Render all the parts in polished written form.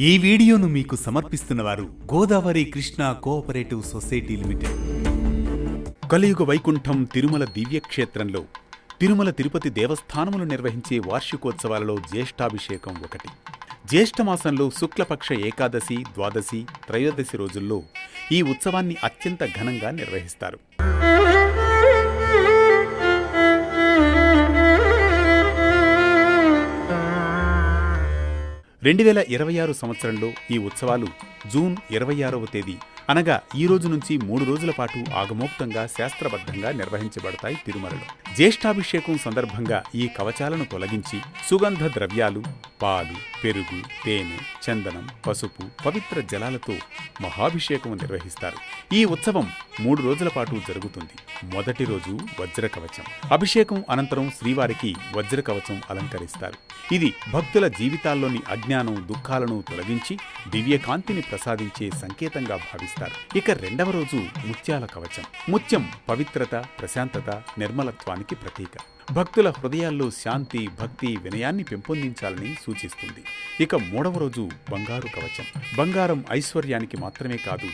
ఈ వీడియోను మీకు సమర్పిస్తున్నవారు Godavari Krishna cooperative society limited. కలియుగ వైకుంఠం తిరుమల దివ్యక్షేత్రంలో తిరుమల తిరుపతి దేవస్థానములు నిర్వహించే వార్షికోత్సవాలలో జ్యేష్ఠాభిషేకం ఒకటి. జ్యేష్ఠమాసంలో శుక్లపక్ష ఏకాదశి, ద్వాదశి, త్రయోదశి రోజుల్లో ఈ ఉత్సవాన్ని అత్యంత ఘనంగా నిర్వహిస్తారు. 2026 సంవత్సరంలో ఈ ఉత్సవాలు జూన్ 26వ తేదీ అనగా ఈ రోజు నుంచి 3 రోజుల పాటు ఆగమోక్తంగా శాస్త్రబద్ధంగా నిర్వహించబడతాయి తిరుమలలో. జ్యేష్ఠాభిషేకం సందర్భంగా ఈ కవచాలను తొలగించి సుగంధ ద్రవ్యాలు, పాలు, పెరుగు, తేనె, చందనం, పసుపు, పవిత్ర జలాలతో మహాభిషేకం నిర్వహిస్తారు. ఈ ఉత్సవం 3 రోజుల పాటు జరుగుతుంది. మొదటి రోజు వజ్రకవచం. అభిషేకం అనంతరం శ్రీవారికి వజ్రకవచం అలంకరిస్తారు. ఇది భక్తుల జీవితాల్లోని అజ్ఞానం, దుఃఖాలను తొలగించి దివ్యకాంతిని ప్రసాదించే సంకేతంగా భావిస్తారు. ఇక రెండవ రోజు ముత్యాల కవచం. ముత్యం పవిత్రత, ప్రశాంతత, నిర్మలత్వానికి ప్రతీక. భక్తుల హృదయాల్లో శాంతి, భక్తి, వినయాన్ని పెంపొందించాలని సూచిస్తుంది. ఇక మూడవ రోజు బంగారు కవచం. బంగారం ఐశ్వర్యానికి మాత్రమే కాదు,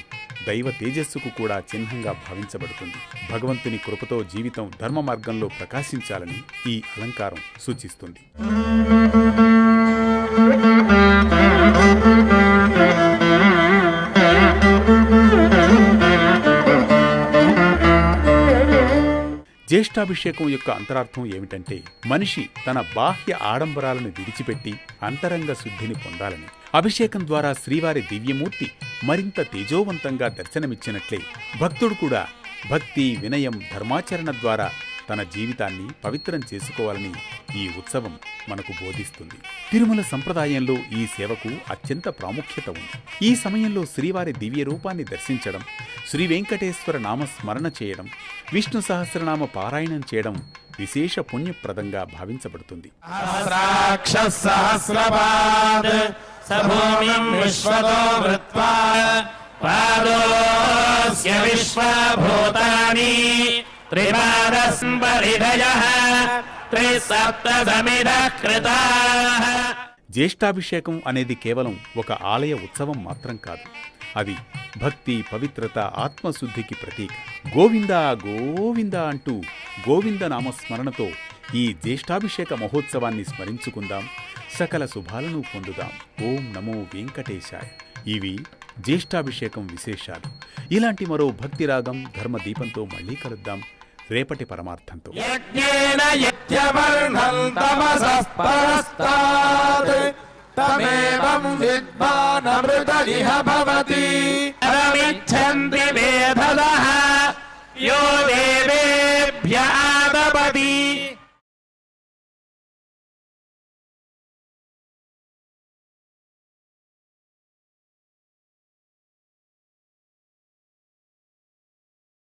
దైవ తేజస్సుకు కూడా చిహ్నంగా భావించబడుతుంది. భగవంతుని కృపతో జీవితం ధర్మ మార్గంలో ప్రకాశించాలని ఈ అలంకారం సూచిస్తుంది. జ్యేష్ఠాభిషేకం యొక్క అంతరార్థం ఏమిటంటే, మనిషి తన బాహ్య ఆడంబరాలను విడిచిపెట్టి అంతరంగ శుద్ధిని పొందాలని. అభిషేకం ద్వారా శ్రీవారి దివ్యమూర్తి మరింత తేజోవంతంగా దర్శనమిచ్చినట్లే భక్తుడు కూడా భక్తి, వినయం, ధర్మాచరణ ద్వారా తన జీవితాన్ని పవిత్రం చేసుకోవాలని ఈ ఉత్సవం మనకు బోధిస్తుంది. తిరుమల సంప్రదాయంలో ఈ సేవకు అత్యంత ప్రాముఖ్యత ఉంది. ఈ సమయంలో శ్రీవారి దివ్య రూపాన్ని దర్శించడం, శ్రీ వెంకటేశ్వర నామస్మరణ చేయడం, విష్ణు సహస్రనామ పారాయణం చేయడం విశేష పుణ్యప్రదంగా భావించబడుతుంది. జ్యేష్ఠాభిషేకం అనేది కేవలం ఒక ఆలయ ఉత్సవం మాత్రం కాదు. అది భక్తి, పవిత్రత, ఆత్మశుద్ధికి ప్రతీక. గోవింద గోవింద అంటూ గోవింద నామస్మరణతో ఈ జ్యేష్ఠాభిషేక మహోత్సవాన్ని స్మరించుకుందాం, సకల శుభాలను పొందుదాం. ఓం నమో వెంకటేశాయ. ఇవి జ్యేష్ఠాభిషేకం విశేషాలు. ఇలాంటి మరో భక్తి రాగం, ధర్మ దీపంతో మళ్లీ కలుద్దాం రేపటి పరమార్థంతో. తమేవం విద్వానమృత ఇహ భవతి.